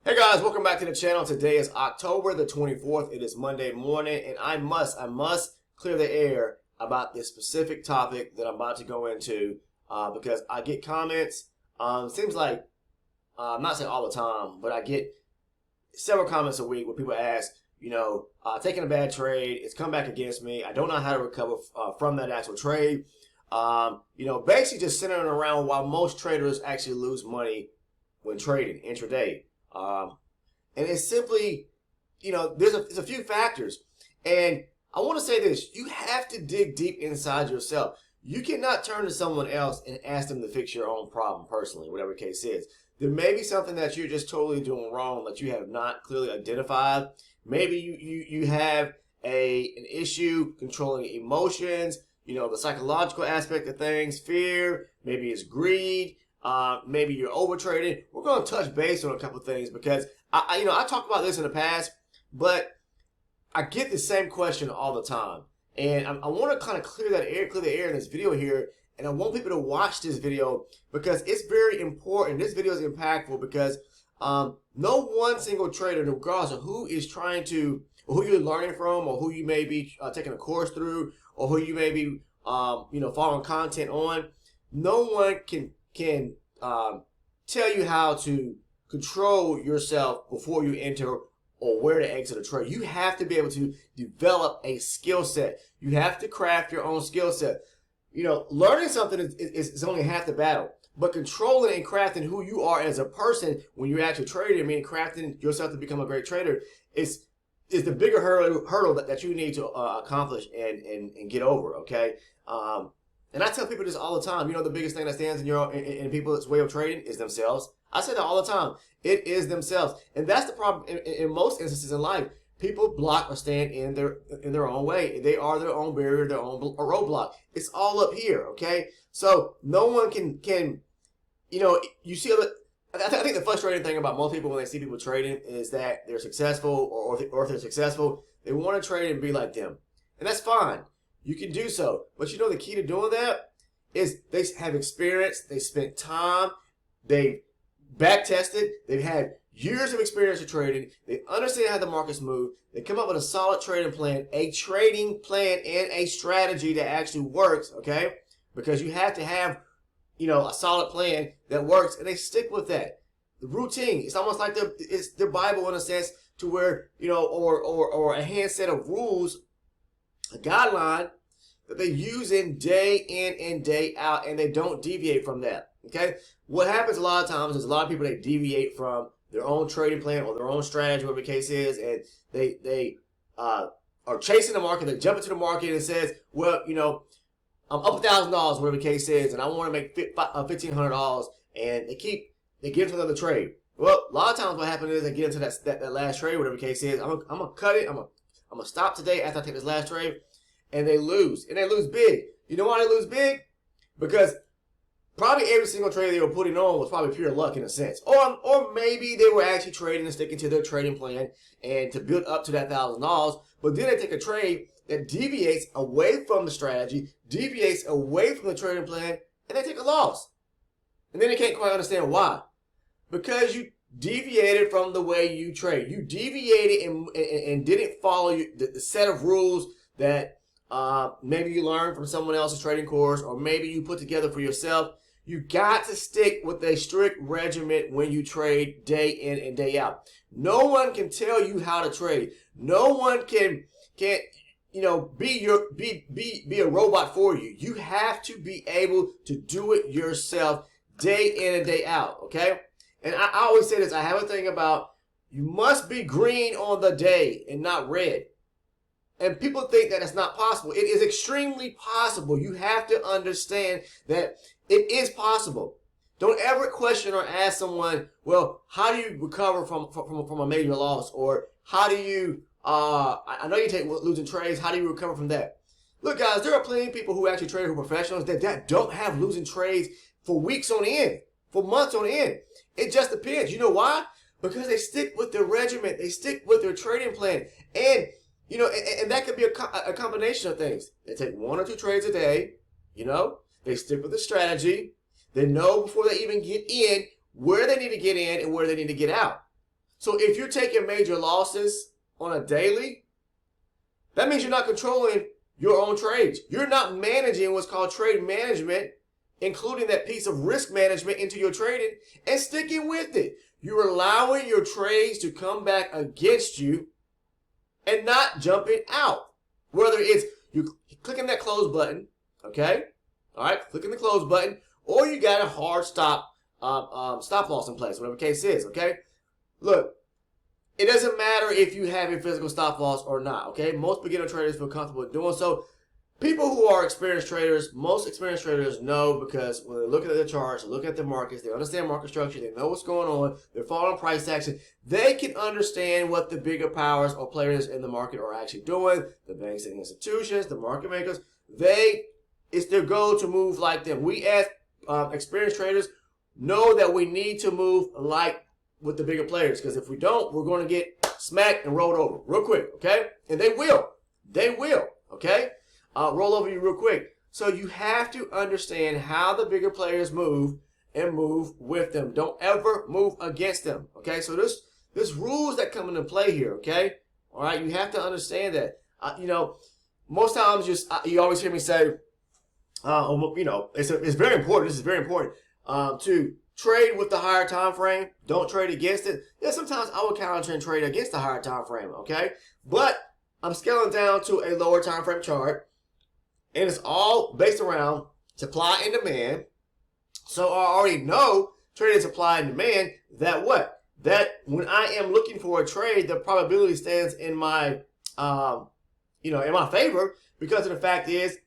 Hey guys, welcome back to the channel. Today is October the 24th. It is Monday morning, and I must clear the air about this specific topic that I'm about to go into because I get comments. Seems like I'm not saying all the time, but I get several comments a week where people ask, taking a bad trade, it's come back against me. I don't know how to recover from that actual trade. Basically just centering around why most traders actually lose money when trading intraday. And it's simply, there's a few factors. And I want to say this, you have to dig deep inside yourself. You cannot turn to someone else and ask them to fix your own problem personally, whatever the case is. There may be something that you're just totally doing wrong that you have not clearly identified. Maybe you have an issue controlling emotions, the psychological aspect of things, fear, maybe it's greed. Maybe you're overtrading. We're going to touch base on a couple things because I talked about this in the past, but I get the same question all the time, and I want to kind of clear the air in this video here, and I want people to watch this video because it's very important. This video is impactful because no one single trader, regardless of who is trying to, or who you're learning from, or who you may be taking a course through, or who you may be following content on, no one can tell you how to control yourself before you enter or where to exit a trade. You have to be able to develop a skill set. You have to craft your own skill set. Learning something is only half the battle, but controlling and crafting who you are as a person when you're actually trading, crafting yourself to become a great trader is the bigger hurdle that you need to accomplish and get over, okay? And I tell people this all the time. The biggest thing that stands in people's way of trading is themselves. I say that all the time. It is themselves, and that's the problem in most instances in life. People block or stand in their own way. They are their own barrier, their own roadblock. It's all up here, okay? So no one can you see. I think the frustrating thing about most people when they see people trading is that they're successful, or if they're successful, they want to trade and be like them, and that's fine. You can do so, but the key to doing that is they have experience, they spent time, they back tested, they've had years of experience of trading, they understand how the markets move, they come up with a solid trading plan and a strategy that actually works, okay? Because you have to have, a solid plan that works, and they stick with that. The routine, it's almost like it's their Bible in a sense, to where, or a handset of rules, a guideline that they use day in and day out, and they don't deviate from that, okay? What happens a lot of times is a lot of people, they deviate from their own trading plan or their own strategy, whatever the case is, and they are chasing the market. They jump into the market and says, well, I'm up $1,000, whatever the case is, and I want to make $1,500, and they get into another trade. Well, a lot of times what happens is they get into that last trade, whatever the case is. I'm gonna cut it. I'm gonna stop today after I take this last trade. And they lose. And they lose big. You know why they lose big? Because probably every single trade they were putting on was probably pure luck in a sense. Or maybe they were actually trading and sticking to their trading plan and to build up to that $1,000. But then they take a trade that deviates away from the strategy, deviates away from the trading plan, and they take a loss. And then they can't quite understand why. Because you deviated from the way you trade. You deviated and didn't follow the set of rules that maybe you learned from someone else's trading course, or maybe you put together for yourself. You got to stick with a strict regimen when you trade day in and day out. No one can tell you how to trade. No one can be a robot for you. You have to be able to do it yourself day in and day out, okay? And I always say this, I have a thing about you must be green on the day and not red. And people think that it's not possible. It is extremely possible. You have to understand that it is possible. Don't ever question or ask someone, well, how do you recover from a major loss? Or how do you, I know you take losing trades, how do you recover from that? Look, guys, there are plenty of people who actually trade, who are professionals, that don't have losing trades for weeks on end, for months on end. It just depends. You know why? Because they stick with their regimen. They stick with their trading plan. And and that could be a combination of things. They take 1 or 2 trades a day, they stick with the strategy. They know before they even get in where they need to get in and where they need to get out. So if you're taking major losses on a daily, that means you're not controlling your own trades. You're not managing what's called trade management, including that piece of risk management into your trading and sticking with it. You're allowing your trades to come back against you and not jumping out. Whether it's you clicking that close button, okay? All right, clicking the close button, or you got a hard stop loss in place, whatever the case is, okay? Look, it doesn't matter if you have a physical stop loss or not, okay? Most beginner traders feel comfortable with doing so. People who are experienced traders, most experienced traders know, because when they're looking at the charts, looking at the markets, they understand market structure, they know what's going on, they're following price action, they can understand what the bigger powers or players in the market are actually doing, the banks and institutions, the market makers. It's their goal to move like them. We as experienced traders know that we need to move like with the bigger players, because if we don't, we're going to get smacked and rolled over real quick, okay? And they will, okay? Roll over you real quick. So you have to understand how the bigger players move and move with them. Don't ever move against them, okay? So there's rules that come into play here, okay? All right, you have to understand that. Most times you always hear me say, it's very important. This is very important to trade with the higher time frame. Don't trade against it. Yeah, sometimes I would counter and trade against the higher time frame, okay? But I'm scaling down to a lower time frame chart. And it's all based around supply and demand. So I already know trading supply and demand that what? That when I am looking for a trade, the probability stands in my, in my favor, because of the fact is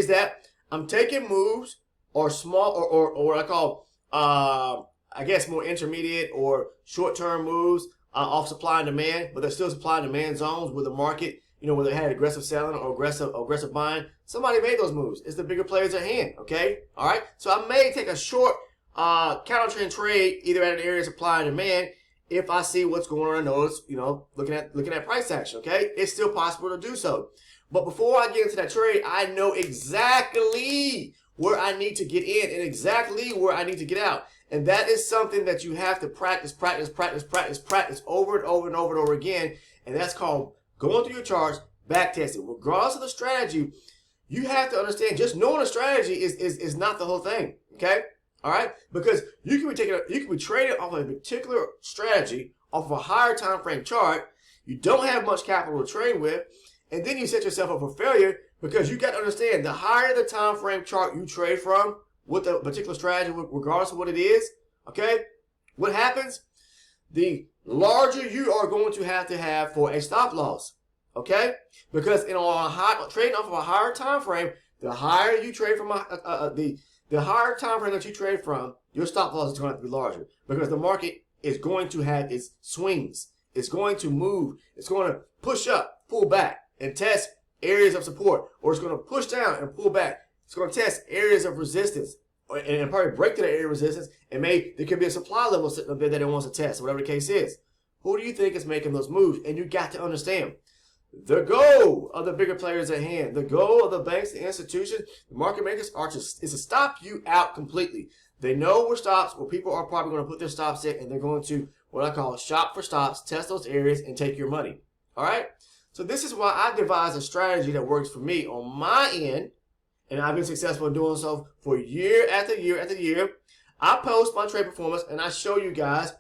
that I'm taking moves or small or what I call, I guess more intermediate or short-term moves off supply and demand, but there's still supply and demand zones where the market, where they had aggressive selling or aggressive buying. Somebody made those moves. It's the bigger players at hand, okay? All right? So I may take a short counter trend trade either at an area of supply and demand if I see what's going on and notice, looking at price action, okay? It's still possible to do so. But before I get into that trade, I know exactly where I need to get in and exactly where I need to get out. And that is something that you have to practice over and over and over and over again. And that's called going through your charts, back testing. Regardless of the strategy, you have to understand just knowing a strategy is not the whole thing, okay? All right? Because you can be trading off of a particular strategy off of a higher time frame chart. You don't have much capital to trade with, and then you set yourself up for failure, because you got to understand the higher the time frame chart you trade from with a particular strategy, regardless of what it is, okay? What happens? The larger you are going to have for a stop loss, okay? Because trading off of a higher time frame, the higher you trade from the higher time frame that you trade from, your stop loss is going to have to be larger, because the market is going to have its swings. It's going to move. It's going to push up, pull back, and test areas of support, or it's going to push down and pull back. It's going to test areas of resistance, and probably break to the area of resistance, and there could be a supply level sitting up there that it wants to test, whatever the case is. Who do you think is making those moves? And you got to understand, the goal of the bigger players at hand, the goal of the banks, the institutions, the market makers is to stop you out completely. They know where people are probably going to put their stops in, and they're going to, what I call, shop for stops, test those areas, and take your money. All right? So this is why I devised a strategy that works for me on my end, and I've been successful in doing so for year after year after year. I post my trade performance, and I show you guys,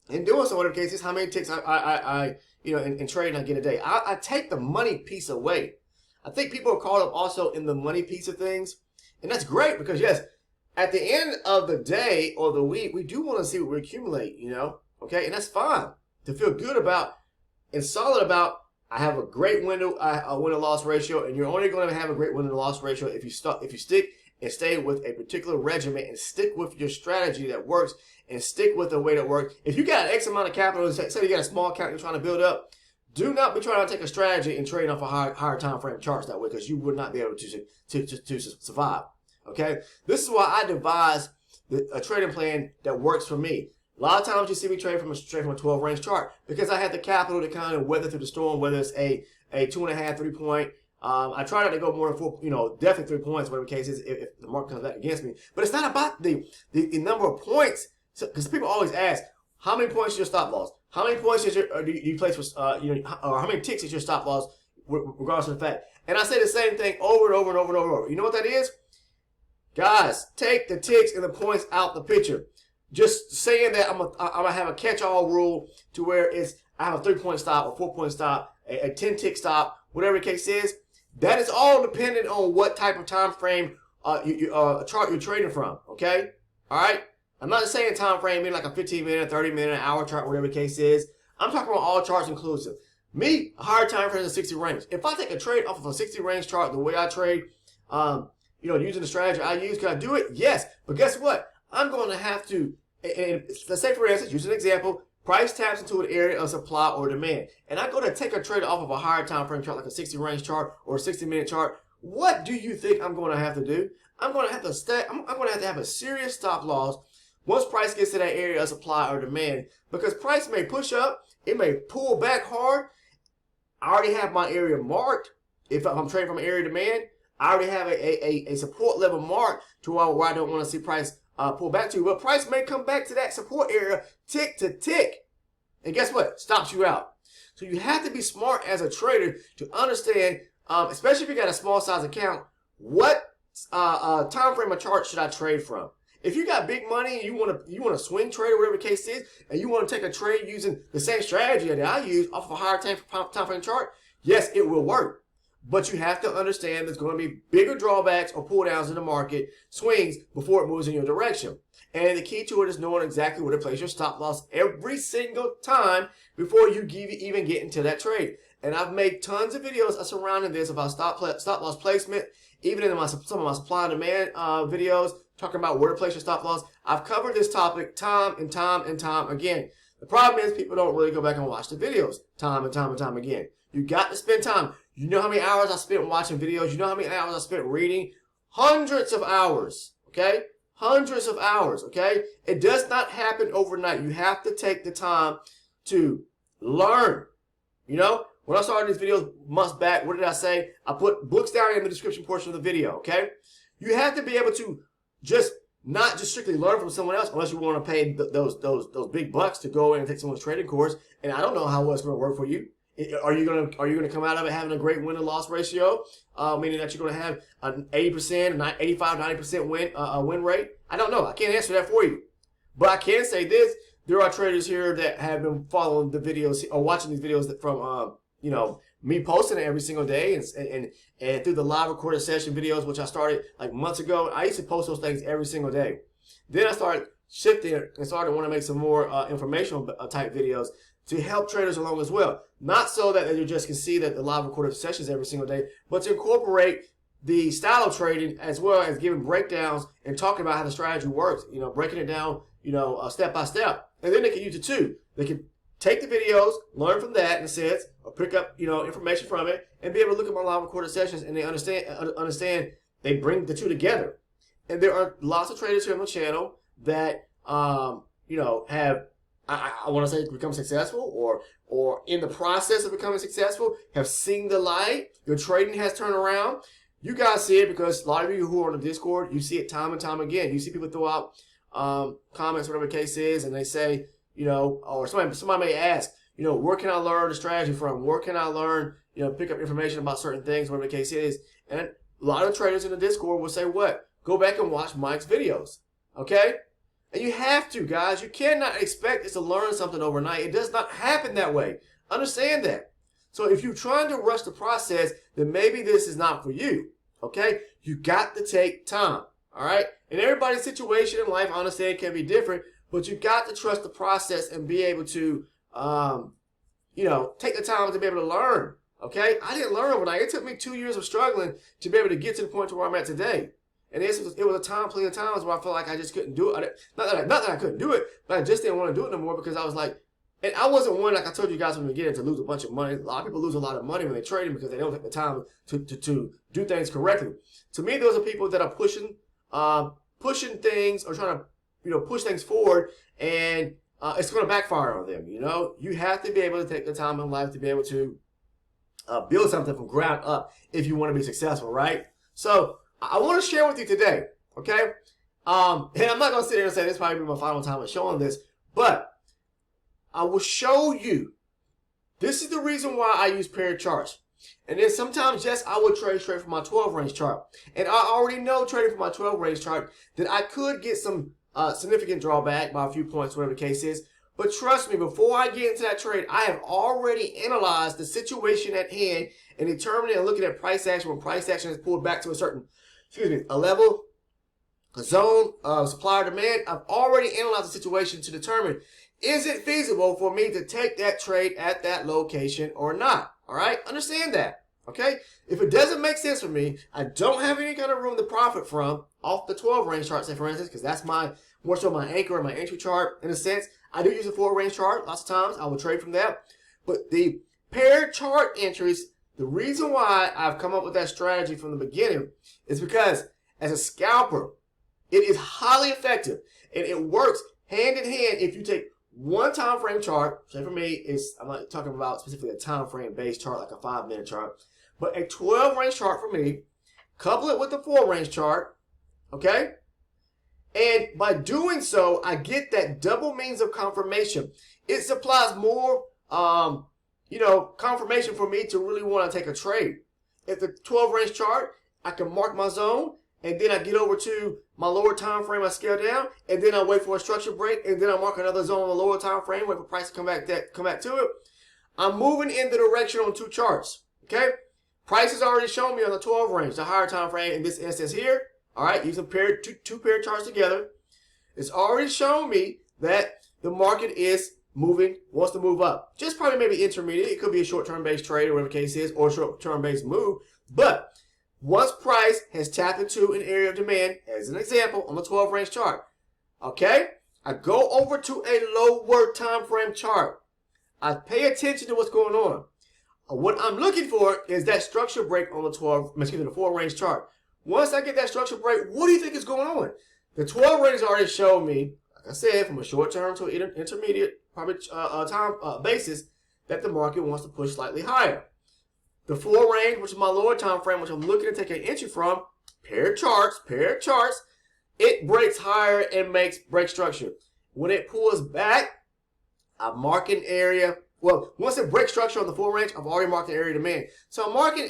in doing so, whatever the case is, how many ticks in trading I get a day. I take the money piece away. I think people are caught up also in the money piece of things, and that's great, because yes, at the end of the day or the week, we do want to see what we accumulate, okay, and that's fine to feel good about and solid about. I have a great win-to-loss ratio, and you're only going to have a great win-to-loss ratio if you stick and stay with a particular regimen and stick with your strategy that works and stick with the way that works. If you got an X amount of capital, say you got a small account you're trying to build up, do not be trying to take a strategy and trade off a higher time frame charts that way, because you would not be able to survive. Okay, this is why I devised a trading plan that works for me. A lot of times you see me trade from a 12 range chart, because I had the capital to kind of weather through the storm, whether it's a 2.5, 3 point. I try not to go more than 4, definitely 3 points, whatever the case is, if the market comes back against me. But it's not about the number of points, because people always ask, how many points is your stop loss? How many points is do you place for, or how many ticks is your stop loss, regardless of the fact? And I say the same thing over and over and over and over. You know what that is? Guys, take the ticks and the points out the picture. Just saying that I'm gonna have a catch-all rule to where I have a 3-point stop, a 4-point stop, a 10-tick stop, whatever the case is. That is all dependent on what type of time frame chart you're trading from. Okay, all right. I'm not saying time frame mean like a 15-minute, 30-minute, hour chart, whatever the case is. I'm talking about all charts inclusive. Me, a higher time frame is a 60 range. If I take a trade off of a 60 range chart, the way I trade, using the strategy I use, can I do it? Yes. But guess what? I'm going to have to, and let's say for instance, use an example, price taps into an area of supply or demand. And I go to take a trade off of a higher time frame chart, like a 60 range chart or a 60-minute chart. What do you think I'm going to have to do? I'm going to have to have a serious stop loss once price gets to that area of supply or demand, because price may push up, it may pull back hard. I already have my area marked. If I'm trading from an area of demand, I already have a support level marked to where I don't want to see price pull back to. But price may come back to that support area tick to tick. And guess what? Stops you out. So you have to be smart as a trader to understand, especially if you got a small size account, what time frame or chart should I trade from? If you got big money and you want to swing trade or whatever the case is, and you want to take a trade using the same strategy that I use off of a higher time frame chart, yes, it will work. But you have to understand there's going to be bigger drawbacks or pull downs in the market, swings, before it moves in your direction. And the key to it is knowing exactly where to place your stop loss every single time before you even get into that trade. And I've made tons of videos surrounding this about stop loss placement, even in some of my supply and demand videos, talking about where to place your stop loss. I've covered this topic time and time and time again. The problem is people don't really go back and watch the videos time and time and time again. You got to spend time. You know how many hours I spent watching videos? You know how many hours I spent reading? Hundreds of hours, okay? Hundreds of hours, okay? It does not happen overnight. You have to take the time to learn. You know, when I started these videos months back, what did I say? I put books down in the description portion of the video, okay? You have to be able to not just strictly learn from someone else, unless you want to pay those big bucks to go in and take someone's trading course. And I don't know how well it's going to work for you. Are you gonna come out of it having a great win to loss ratio, meaning that you're gonna have an 80%, 85, 90% win rate? I don't know. I can't answer that for you, but I can say this: there are traders here that have been following the videos or watching these videos from me posting it every single day, and through the live recorded session videos, which I started like months ago. I used to post those things every single day. Then I started shifting and started want to make some more informational type videos to help traders along as well. Not so that you just can see that the live recorded sessions every single day, but to incorporate the style of trading as well as giving breakdowns and talking about how the strategy works, breaking it down, step by step. And then they can use it too. They can take the videos, learn from that in a sense, or pick up, information from it, and be able to look at my live recorded sessions, and they understand they bring the two together. And there are lots of traders here on the channel that, have, I want to say, become successful or in the process of becoming successful, have seen the light. Your trading has turned around. You guys see it because a lot of you who are on the Discord, you see it time and time again. You see people throw out comments, whatever the case is, and they say, or somebody may ask, where can I learn the strategy from? Where can I learn, pick up information about certain things, whatever the case is? And a lot of traders in the Discord will say, what? Go back and watch Mike's videos, okay? And you have to, guys. You cannot expect us to learn something overnight. It does not happen that way. Understand that. So if you're trying to rush the process, then maybe this is not for you, okay? You got to take time, all right? And everybody's situation in life, I understand, can be different, but you got to trust the process and be able to, take the time to be able to learn, okay? I didn't learn overnight. It took me 2 years of struggling to be able to get to the point to where I'm at today. And it was plenty of times where I felt like I just couldn't do it. Not that I couldn't do it, but I just didn't want to do it no more because I was like, and I wasn't one, like I told you guys from the beginning, to lose a bunch of money. A lot of people lose a lot of money when they're trading because they don't take the time to do things correctly. To me, those are people that are pushing things or trying to, push things forward, and it's going to backfire on them. You have to be able to take the time in life to be able to build something from ground up if you want to be successful, right? So I want to share with you today, okay? And I'm not going to sit here and say this probably be my final time of showing this, but I will show you. This is the reason why I use paired charts. And then sometimes, yes, I will trade straight from my 12 range chart. And I already know trading from my 12 range chart that I could get some significant drawback by a few points, whatever the case is. But trust me, before I get into that trade, I have already analyzed the situation at hand and determining and looking at price action when price action is pulled back to a certain, a level, a zone of supply or demand. I've already analyzed the situation to determine, is it feasible for me to take that trade at that location or not? All right, understand that. Okay, if it doesn't make sense for me, I don't have any kind of room to profit from off the 12 range chart, say for instance, because that's more so my anchor and my entry chart in a sense. I do use a 4 range chart lots of times. I will trade from that. But the paired chart entries, the reason why I've come up with that strategy from the beginning is because as a scalper, it is highly effective and it works hand in hand if you take one time frame chart. Say for me, I'm not talking about specifically a time frame based chart like a 5-minute chart, but a 12 range chart for me, couple it with the 4 range chart, okay? And by doing so, I get that double means of confirmation. It supplies more, confirmation for me to really want to take a trade. If the 12 range chart, I can mark my zone, and then I get over to my lower time frame, I scale down, and then I wait for a structure break, and then I mark another zone on the lower time frame, wait for price to come back to it. I'm moving in the direction on 2 charts. Okay, price has already shown me on the 12 range, the higher time frame in this instance here. All right, using two paired charts together, it's already shown me that the market is moving, wants to move up. Just probably maybe intermediate. It could be a short-term based trade or whatever the case is, or a short-term based move. But once price has tapped into an area of demand, as an example, on the 12 range chart, okay, I go over to a lower time frame chart. I pay attention to what's going on. What I'm looking for is that structure break on the 4 range chart. Once I get that structure break, what do you think is going on? The 12 range already showed me, like I said, from a short-term to an intermediate probably time basis, that the market wants to push slightly higher. The 4 range, which is my lower time frame, which I'm looking to take an entry from, paired charts, it breaks higher and makes break structure. When it pulls back, I mark an area. Well, once it breaks structure on the 4 range, I've already marked the area of demand. So I'm marking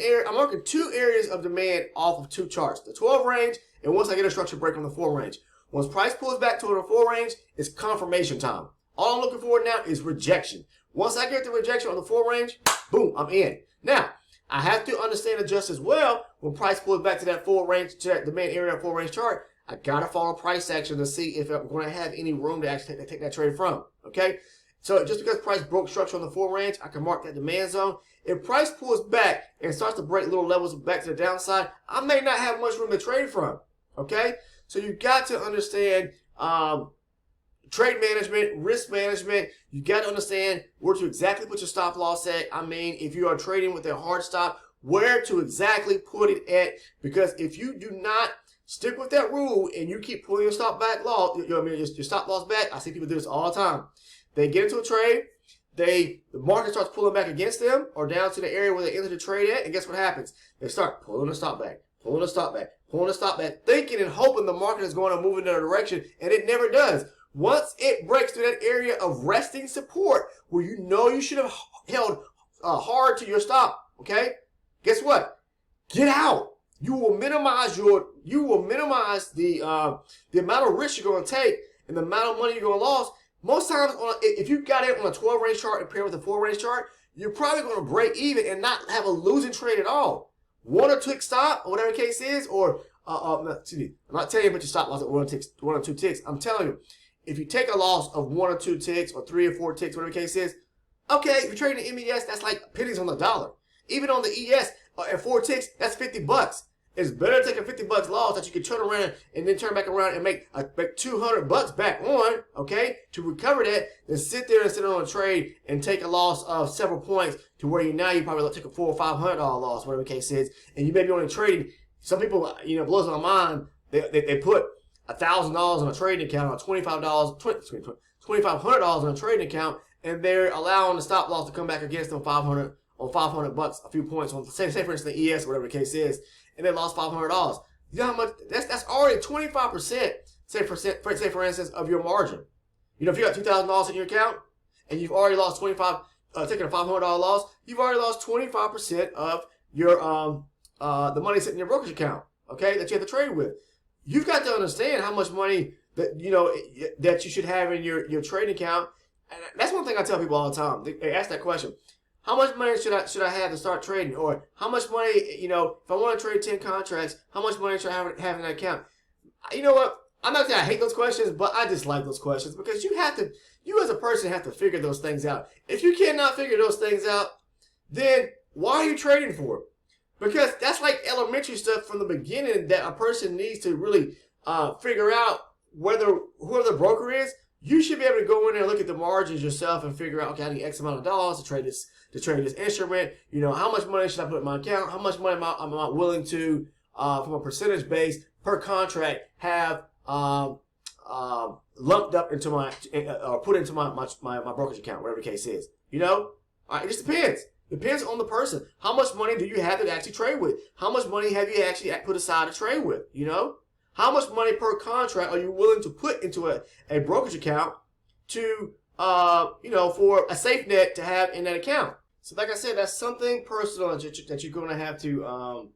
2 areas of demand off of 2 charts, the 12 range, and once I get a structure break on the 4 range. Once price pulls back to the 4 range, it's confirmation time. All I'm looking for now is rejection. Once I get the rejection on the 4 range, boom, I'm in. Now, I have to understand and adjust as well. When price pulls back to that 4 range, to that demand area of 4 range chart, I gotta follow price action to see if I'm going to have any room to actually take that trade from. Okay, so just because price broke structure on the 4 range, I can mark that demand zone. If price pulls back and starts to break little levels back to the downside, I may not have much room to trade from. Okay, so you got to understand trade management, risk management. You got to understand where to exactly put your stop loss at. I mean, if you are trading with a hard stop, where to exactly put it at. Because if you do not stick with that rule and you keep pulling your stop back loss, your stop loss back. I see people do this all the time. They get into a trade, the market starts pulling back against them or down to the area where they entered the trade at, and guess what happens? They start pulling the stop back, pulling the stop back, pulling the stop back, thinking and hoping the market is going to move in their direction, and it never does. Once it breaks through that area of resting support where you know you should have held hard to your stop, okay? Guess what? Get out. You will minimize the amount of risk you're going to take and the amount of money you're going to lose. Most times, if you got it on a 12 range chart and paired with a 4 range chart, you're probably going to break even and not have a losing trade at all. 1 or 2 stop, or whatever the case is, or I'm not telling you about your stop loss at 1 or 2 ticks. I'm telling you, if you take a loss of 1 or 2 ticks or 3 or 4 ticks, whatever the case is, okay, if you're trading the MES, that's like pennies on the dollar. Even on the ES at 4 ticks, that's $50. It's better to take a $50 loss that you can turn around and then turn back around and make $200 back on, okay, to recover that, than sit there and sit on a trade and take a loss of several points to where you probably take a $400 or $500 loss, whatever the case is, and you may be only trading. Some people, blows my mind. They put $1,000 on a trading account, or $2,500 on a trading account, and they're allowing the stop loss to come back against them $500 a few points on, say for instance the ES, whatever the case is. And they lost $500. You know how much? That's already 25%. Say for instance of your margin. If you got $2,000 in your account and you've already lost 25, taking a $500 loss, you've already lost 25% of your the money sitting in your brokerage account, okay, that you have to trade with. You've got to understand how much money that that you should have in your trading account. And that's one thing I tell people all the time. They ask that question: how much money should I have to start trading? Or how much money, if I want to trade 10 contracts, how much money should I have in that account? You know what? I'm not saying I hate those questions, but I dislike those questions because you as a person have to figure those things out. If you cannot figure those things out, then why are you trading for it? Because that's like elementary stuff from the beginning that a person needs to really figure out whoever the broker is. You should be able to go in there and look at the margins yourself and figure out, okay, I need X amount of dollars to trade this instrument. How much money should I put in my account? How much money am I willing to, from a percentage base per contract, have lumped up into my or put into my brokerage account, whatever the case is. All right, it just depends. Depends on the person. How much money do you have to actually trade with? How much money have you actually put aside to trade with? How much money per contract are you willing to put into a brokerage account to, for a safe net to have in that account? So like I said, that's something personal that you're going to have to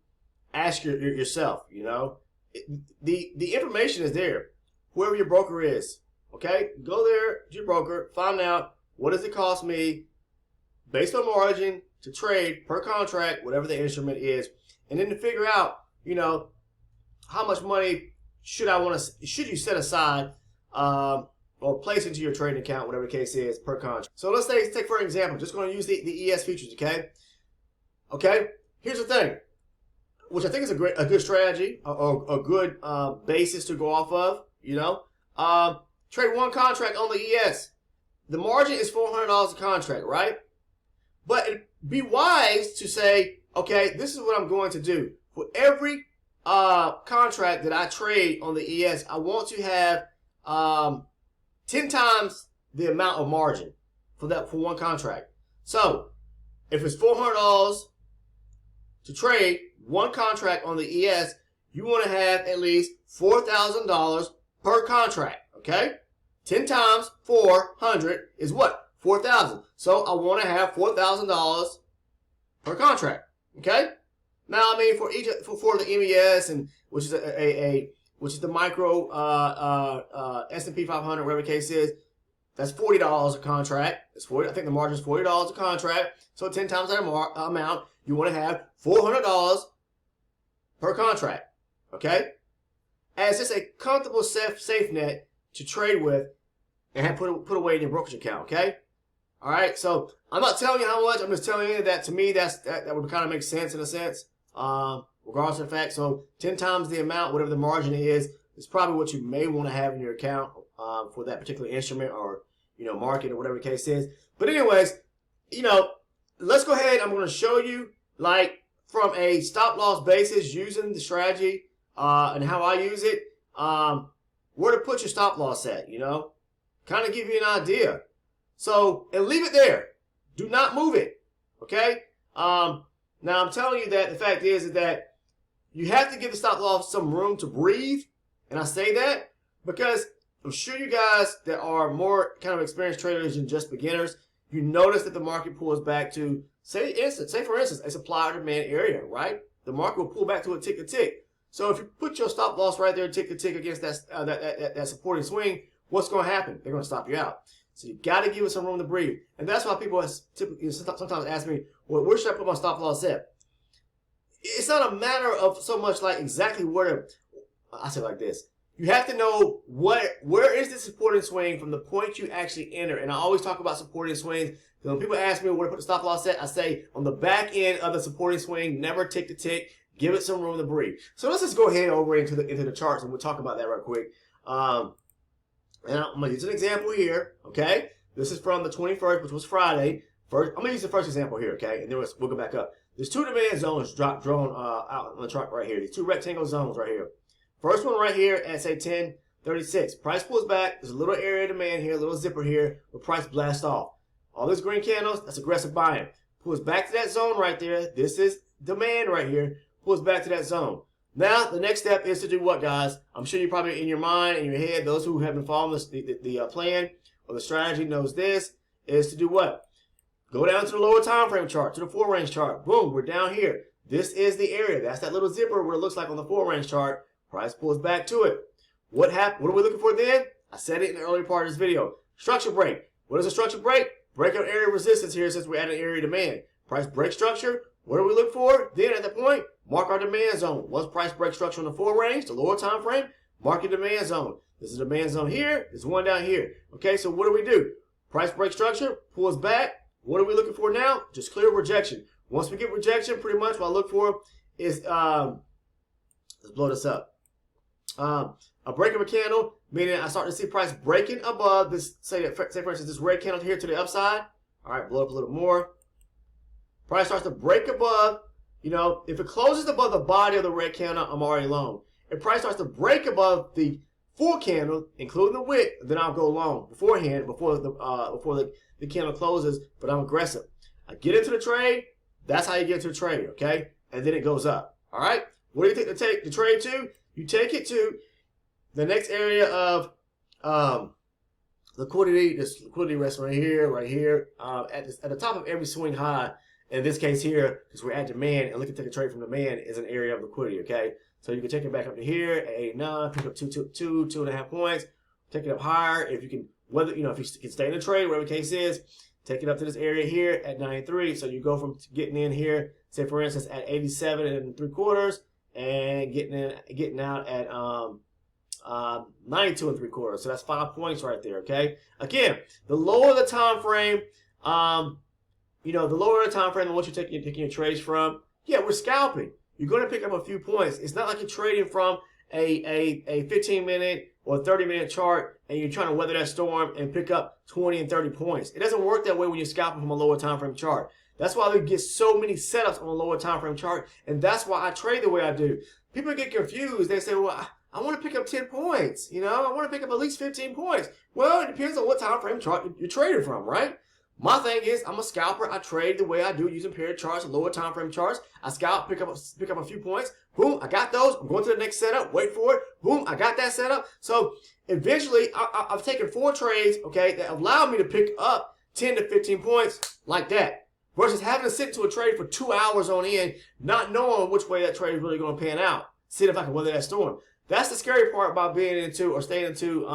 ask yourself, The information is there. Whoever your broker is, okay? Go there to your broker, find out what does it cost me based on margin to trade per contract, whatever the instrument is, and then to figure out, how much money should you set aside or place into your trading account, whatever the case is, per contract. So let's take for example, just going to use the ES futures, okay? Okay, here's the thing, which I think is a good strategy, or a good basis to go off of, trade one contract on the ES. The margin is $400 a contract, right? But it'd be wise to say, okay, this is what I'm going to do. For every contract that I trade on the ES, I want to have 10 times the amount of margin for one contract. So if it's $400 to trade one contract on the ES, you want to have at least $4,000 per contract, okay? 10 times 400 is what? 4,000. So I want to have $4,000 per contract, okay? Now, I mean, for the MES, and which is the micro S&P 500, whatever the case is, that's $40 a contract. It's 40. I think the margin is $40 a contract. So 10 times that amount, you want to have $400 per contract, okay? As just a comfortable safe net to trade with and put away in your brokerage account, okay? All right, so I'm not telling you how much. I'm just telling you that to me that would kind of make sense in a sense, regardless of the fact. So 10 times the amount, whatever the margin is probably what you may want to have in your account for that particular instrument or market or whatever the case is. But anyways, let's go ahead. I'm going to show you from a stop loss basis using the strategy and how I use it, where to put your stop loss at. Kind of give you an idea. So, and leave it there. Do not move it. Okay? Now, I'm telling you that the fact is that you have to give the stop loss some room to breathe. And I say that because I'm sure you guys that are more kind of experienced traders than just beginners, you notice that the market pulls back to, say for instance, a supply or demand area, right? The market will pull back to a tick to tick. So if you put your stop loss right there, tick to tick against that supporting swing, what's going to happen? They're going to stop you out. So you got to give it some room to breathe. And that's why people typically sometimes ask me, well, where should I put my stop loss at? It's not a matter of so much like exactly where I say it like this. You have to know where is the supporting swing from the point you actually enter. And I always talk about supporting swings. When people ask me where to put the stop loss at, I say on the back end of the supporting swing, never tick to tick. Give it some room to breathe. So let's just go ahead over into the charts and we'll talk about that real quick. And I'm going to use an example here, okay? This is from the 21st, which was Friday. I'm going to use the first example here, okay? And then we'll go back up. There's two demand zones drawn out on the chart right here. These two rectangle zones right here. First one right here at, say, 1036. Price pulls back. There's a little area of demand here, a little zipper here, where price blasts off. All those green candles, that's aggressive buying. Pulls back to that zone right there. This is demand right here. Pulls back to that zone. Now, the next step is to do what, guys? I'm sure you're probably in your mind, in your head, those who have been following the plan or the strategy knows this, is to do what? Go down to the lower time frame chart, to the 4-range chart. Boom, we're down here. This is the area. That's that little zipper where it looks like on the 4-range chart. Price pulls back to it. What happened? What are we looking for then? I said it in the earlier part of this video. Structure break. What is a structure break? Break our area of resistance here since we're at an area of demand. Price break structure. What do we look for? Then at that point, mark our demand zone. Once price break structure on the 4-range, the lower time frame, mark your demand zone. This is the demand zone here. There's one down here. Okay, so what do? Price break structure pulls back. What are we looking for now? Just clear rejection. Once we get rejection, pretty much what I look for is, let's blow this up. A break of a candle, meaning I start to see price breaking above this, say for instance, this red candle here to the upside. All right, blow up a little more. Price starts to break above, you know, if it closes above the body of the red candle, I'm already long. If price starts to break above the full candle, including the wick, then I'll go long beforehand, before the candle closes, but I'm aggressive. I get into the trade, that's how you get into the trade, okay? And then it goes up, all right? What do you think to take the trade to? You take it to the next area of liquidity. This liquidity rests right here, at the top of every swing high. In this case here, because we're at demand, and looking to take a trade from demand is an area of liquidity, okay? So you can take it back up to here at 89, pick up 2.5 points, take it up higher if you can, whether, you know, if you can stay in the trade, whatever the case is, take it up to this area here at 93. So you go from getting in here, say for instance, at 87 3/4, and getting out at 92 3/4. So that's 5 points right there, okay? Again, the lower the time frame, you know, the lower the time frame than what you're taking your trades from, yeah, we're scalping. You're going to pick up a few points. It's not like you're trading from a 15-minute or 30-minute chart and you're trying to weather that storm and pick up 20 and 30 points. It doesn't work that way when you're scalping from a lower time frame chart. That's why we get so many setups on a lower time frame chart, and that's why I trade the way I do. People get confused. They say, well, I want to pick up 10 points. You know, I want to pick up at least 15 points. Well, it depends on what time frame chart you're trading from, right? My thing is, I'm a scalper. I trade the way I do, using period charts, lower time frame charts. I scalp, pick up a few points. Boom, I got those. I'm going to the next setup. Wait for it. Boom, I got that setup. So eventually, I've taken 4 trades, okay, that allowed me to pick up 10 to 15 points like that. Versus having to sit to a trade for 2 hours on end, not knowing which way that trade is really going to pan out. See if I can weather that storm. That's the scary part about being into or staying into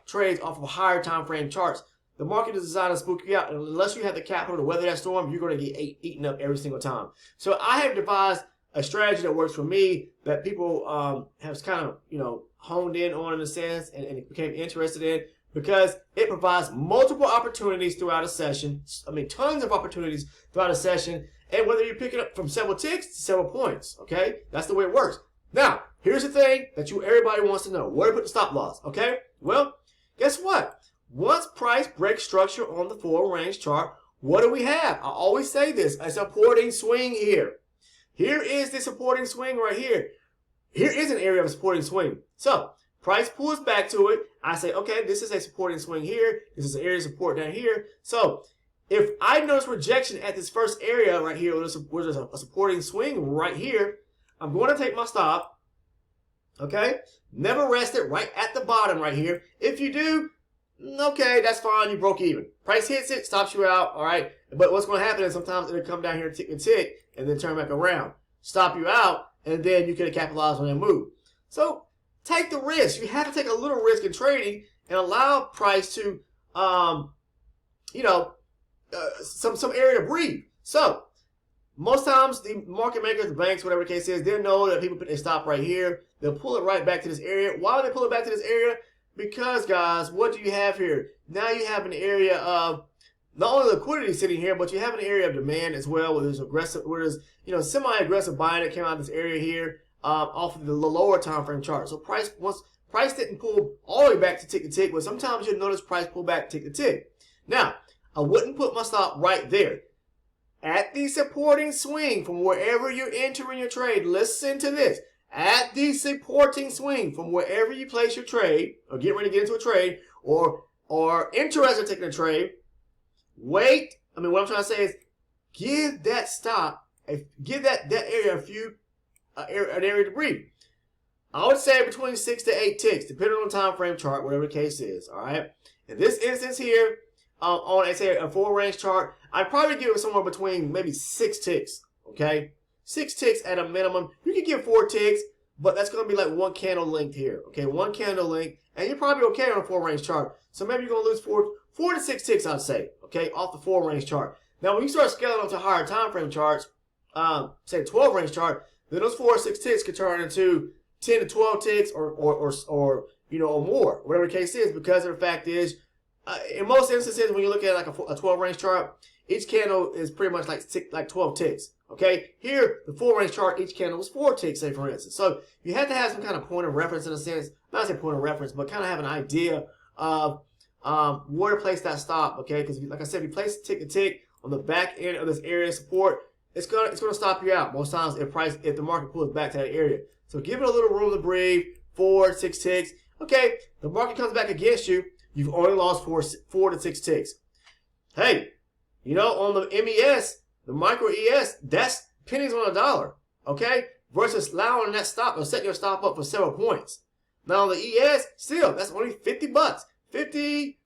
trades off of higher time frame charts. The market is designed to spook you out, and unless you have the capital to weather that storm, you're going to get eaten up every single time. So I have devised a strategy that works for me, that people have kind of, you know, honed in on in a sense and became interested in, because it provides multiple opportunities throughout a session. I mean, tons of opportunities throughout a session, and whether you're picking up from several ticks to several points, okay? That's the way it works. Now, here's the thing that everybody wants to know. Where to put the stop loss, okay? Well, guess what? Once price breaks structure on the 4-range chart, what do we have? I always say this, a supporting swing here. Here is the supporting swing right here. Here is an area of a supporting swing. So, price pulls back to it. I say, okay, this is a supporting swing here. This is an area of support down here. So, if I notice rejection at this first area right here, where there's a supporting swing right here, I'm going to take my stop, okay? Never rest it right at the bottom right here. If you do, okay, that's fine. You broke even. Price hits it, stops you out, all right? But what's going to happen is sometimes it'll come down here and tick, and then turn back around, stop you out, and then you can capitalize on that move. So take the risk. You have to take a little risk in trading and allow price to, you know, some area to breathe. So most times the market makers, the banks, whatever the case is, they'll know that people put their stop right here. They'll pull it right back to this area. Why do they pull it back to this area? Because, guys, what do you have here? Now you have an area of not only liquidity sitting here, but you have an area of demand as well, where there's semi-aggressive buying that came out of this area here off of the lower time frame chart. So price didn't pull all the way back to tick to tick, but sometimes you'll notice price pull back tick to tick. Now, I wouldn't put my stop right there. At the supporting swing from wherever you're entering your trade, listen to this. At the supporting swing from wherever you place your trade, or get ready to get into a trade, or interested in taking a trade, wait. I mean, what I'm trying to say is, give that stop, give that area an area to breathe. I would say between 6 to 8 ticks, depending on the time frame chart, whatever the case is. All right. In this instance here, on say a 4-range chart, I'd probably give it somewhere between maybe 6 ticks. Okay, 6 ticks at a minimum. You can give 4 ticks, but that's going to be like 1 candle length here. Okay, 1 candle length, and you're probably okay on a 4-range chart. So maybe you're going to lose 4 to 6 ticks, I'd say. Okay, off the 4-range chart. Now, when you start scaling up to higher time frame charts, say 12-range chart, then those 4 or 6 ticks could turn into 10 to 12 ticks or you know, or more, whatever the case is, because the fact is, in most instances, when you look at like a 12-range chart, each candle is pretty much like 12 ticks. Okay, here the 4-range chart, each candle was 4 ticks, say for instance. So you have to have some kind of point of reference in a sense, not say point of reference, but kind of have an idea of where to place that stop. Okay, because like I said, if you place tick to tick on the back end of this area of support, it's gonna stop you out most times if the market pulls back to that area. So give it a little room to breathe. 4 to 6 ticks. Okay, the market comes back against you. You've only lost 4 to 6 ticks. Hey, you know, on the MES, the micro ES, that's pennies on a dollar. Okay, versus allowing that stop or setting your stop up for several points. Now on the ES, still that's only $50. $50.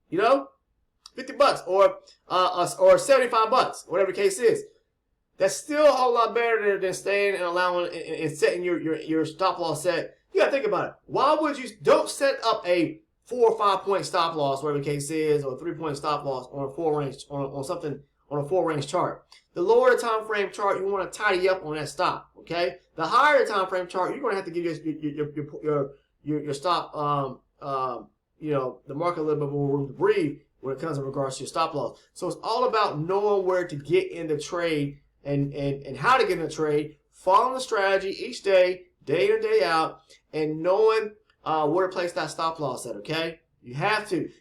You know, $50 or $75, whatever the case is. That's still a whole lot better than staying and allowing and setting your stop loss set. You gotta think about it. Why would you don't set up a 4 or 5 point stop loss, whatever the case is, or a 3 point stop loss on a 4-range on something on a 4-range chart? The lower the time frame chart, you want to tidy up on that stop. Okay, the higher the time frame chart, you're going to have to give your stop you know, the market a little bit more room to breathe when it comes in regards to your stop loss. So it's all about knowing where to get in the trade and how to get in the trade, following the strategy each day, day in and day out, and knowing where to place that stop loss at. Okay, you have to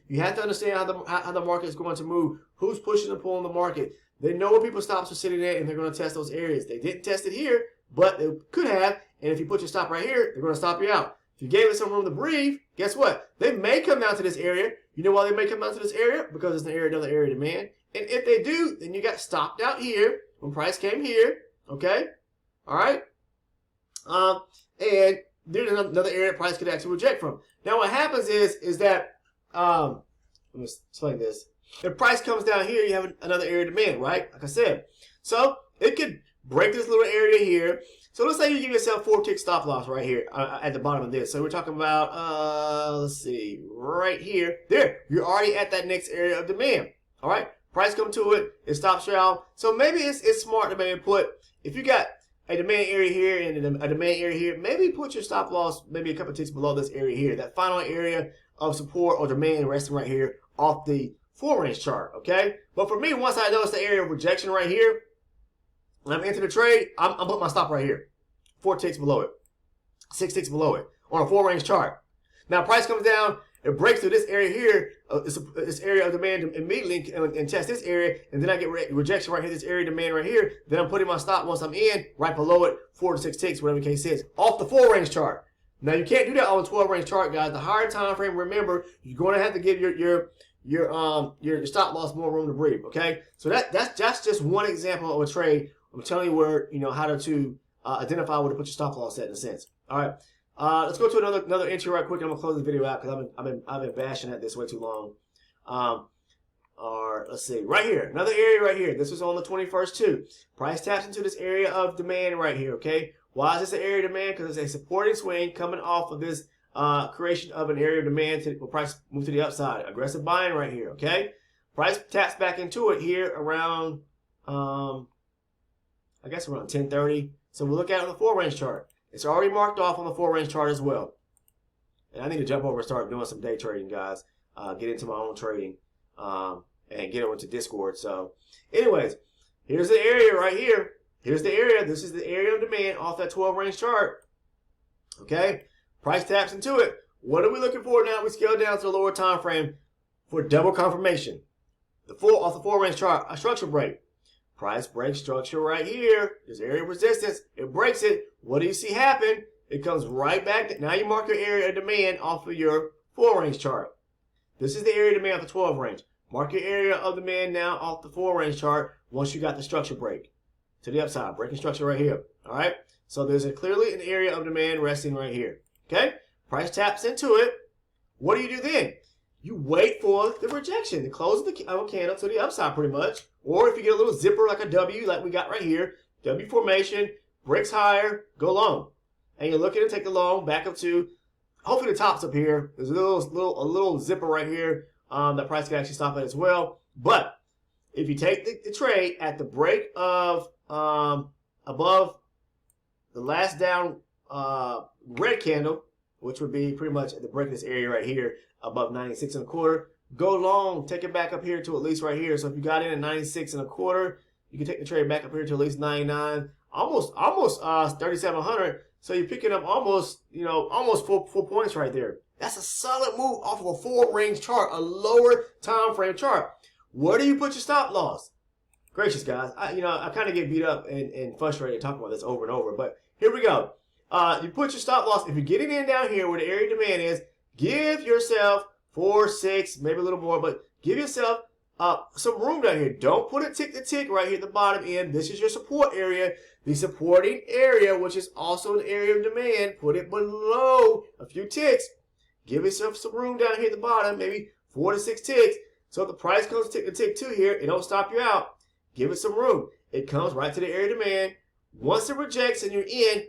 understand how the market is going to move, who's pushing and pulling the market. They know where people's stops are sitting at, and they're going to test those areas. They didn't test it here, but they could have. And if you put your stop right here, they're going to stop you out. If you gave it some room to breathe, guess what? They may come down to this area. You know why they may come down to this area? Because it's another area of demand. And if they do, then you got stopped out here when price came here. Okay, all right. And there's another area price could actually reject from. Now what happens is that let me explain this. If price comes down here, you have another area of demand, right? Like I said, so it could break this little area here. So let's say you give yourself 4 tick stop loss right here at the bottom of this. So we're talking about let's see, right here. There, you're already at that next area of demand. All right, price come to it, it stops you out. So maybe it's smart to maybe put, if you got a demand area here and a demand area here, maybe put your stop loss maybe a couple ticks below this area here, that final area of support or demand resting right here off the 4-range chart. Okay, but for me, once I notice the area of rejection right here, when I'm into the trade, I'm putting my stop right here, 4 ticks below it, 6 ticks below it on a 4-range chart. Now price comes down, it breaks through this area here, this area of demand immediately and test this area, and then I get rejection right here, this area of demand right here. Then I'm putting my stop once I'm in, right below it, 4 to 6 ticks, whatever the case is, off the 4-range chart. Now you can't do that on the 12-range chart, guys. The higher time frame, remember, you're going to have to give your stop loss more room to breathe. Okay, so that's just one example of a trade. I'm telling you where, you know, how to identify where to put your stop loss at in a sense. All right, let's go to another entry right quick. I'm gonna close the video out because I've been bashing at this way too long. Or let's see, right here, another area right here. This was on the 21st too. Price taps into this area of demand right here. Okay, why is this an area of demand? Because it's a supporting swing coming off of this creation of an area of demand to price move to the upside. Aggressive buying right here. Okay, price taps back into it here around I guess around 10:30. So we'll look at it on the 4-range chart. It's already marked off on the 4-range chart as well. And I need to jump over and start doing some day trading, guys. Get into my own trading and get over to Discord. So anyways, here's the area right here. Here's the area. This is the area of demand off that 12-range chart. Okay, price taps into it. What are we looking for now? We scale down to the lower time frame for double confirmation. Off the 4-range chart, a structure break. Price break structure right here. This area of resistance. It breaks it. What do you see happen? It comes right back. Now you mark your area of demand off of your 4-range chart. This is the area of demand off the 12-range. Mark your area of demand now off the 4-range chart once you got the structure break to the upside. Breaking structure right here. All right. So there's clearly an area of demand resting right here. Okay. Price taps into it. What do you do then? you wait for the rejection, the close of the candle to the upside pretty much. Or if you get a little zipper like a W like we got right here, W formation, breaks higher, go long. And you're looking to take the long back up to, hopefully the top's up here. There's a little zipper right here that price can actually stop at as well. But if you take the trade at the break of above the last down red candle, which would be pretty much at the break of this area right here, above 96 and a quarter, go long, take it back up here to at least right here. So if you got in at 96 and a quarter, you can take the trade back up here to at least 99, almost 3,700. So you're picking up almost four points right there. That's a solid move off of a 4-range chart, a lower time frame chart. Where do you put your stop loss? Gracious guys, I kind of get beat up and frustrated talking about this over and over, but here we go. You put your stop loss. If you're getting in down here where the area of demand is, give yourself 4, 6, maybe a little more, but give yourself some room down here. Don't put it tick to tick right here at the bottom end. This is your support area. The supporting area, which is also an area of demand, put it below a few ticks. Give yourself some room down here at the bottom, maybe 4 to 6 ticks. So if the price comes tick to tick 2 here, it don't stop you out. Give it some room. It comes right to the area of demand. Once it rejects and you're in,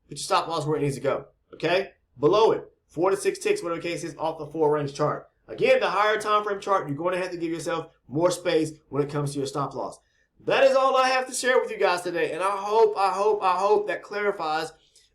put your stop loss where it needs to go. Okay? Below it, 4 to 6 ticks, whatever the case is, off the 4-range chart. Again, the higher time frame chart, you're going to have to give yourself more space when it comes to your stop loss. That is all I have to share with you guys today, and I hope that clarifies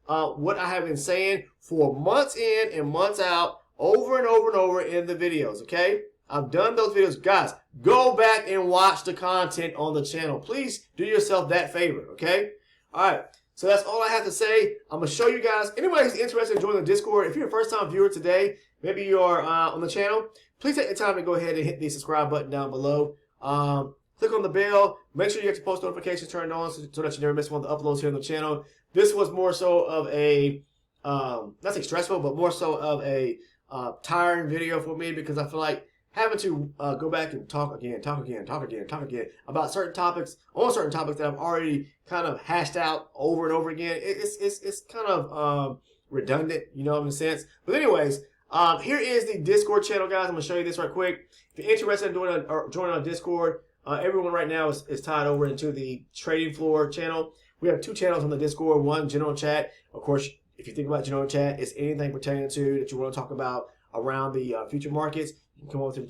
what I have been saying for months in and months out, over and over and over in the videos. Okay, I've done those videos, guys. Go back and watch the content on the channel. Please do yourself that favor. Okay, all right. So that's all I have to say. I'm gonna show you guys. Anybody who's interested in joining the Discord, if you're a first-time viewer today, maybe you're on the channel, please take the time to go ahead and hit the subscribe button down below. Click on the bell. Make sure you get your post notifications turned on so that you never miss one of the uploads here on the channel. This was more so of a, not say stressful, but more so of a tiring video for me because I feel like having to go back and talk again about certain topics, on certain topics that I've already kind of hashed out over and over again. It's kind of redundant, you know, in a sense. But anyways, here is the Discord channel, guys. I'm gonna show you this right quick. If you're interested in joining our Discord, everyone right now is tied over into the trading floor channel. We have 2 channels on the Discord. One, general chat. Of course, if you think about general chat, it's anything pertaining to that you want to talk about around the future markets. You can come over to the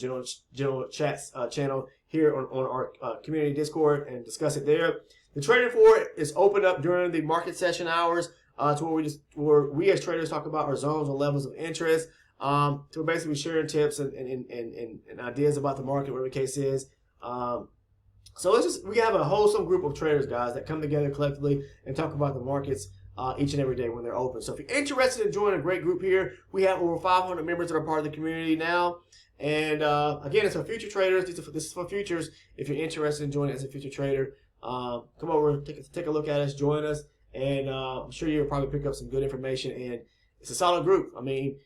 general chats channel here on our community Discord and discuss it there. The trading floor is opened up during the market session hours to where we as traders talk about our zones and levels of interest. To basically sharing tips and ideas about the market, whatever the case is. So we have a wholesome group of traders, guys, that come together collectively and talk about the markets each and every day when they're open. So if you're interested in joining a great group here, we have over 500 members that are part of the community now. And again, it's for future traders. This is for futures. If you're interested in joining as a future trader, come over, take a look at us, join us, and I'm sure you'll probably pick up some good information. And it's a solid group. I mean,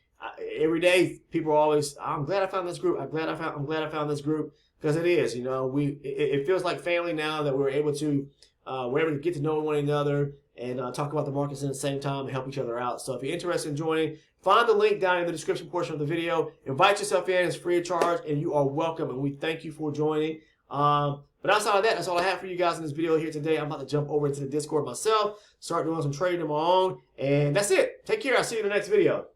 every day people are always, I'm glad I found this group. I'm glad I found this group, because it is, you know, it feels like family now that we're able to get to know one another and talk about the markets at the same time and help each other out. So if you're interested in joining, find the link down in the description portion of the video. Invite yourself in. It's free of charge, and you are welcome, and we thank you for joining. But outside of that, that's all I have for you guys in this video here today. I'm about to jump over into the Discord myself, start doing some trading of my own, and that's it. Take care. I'll see you in the next video.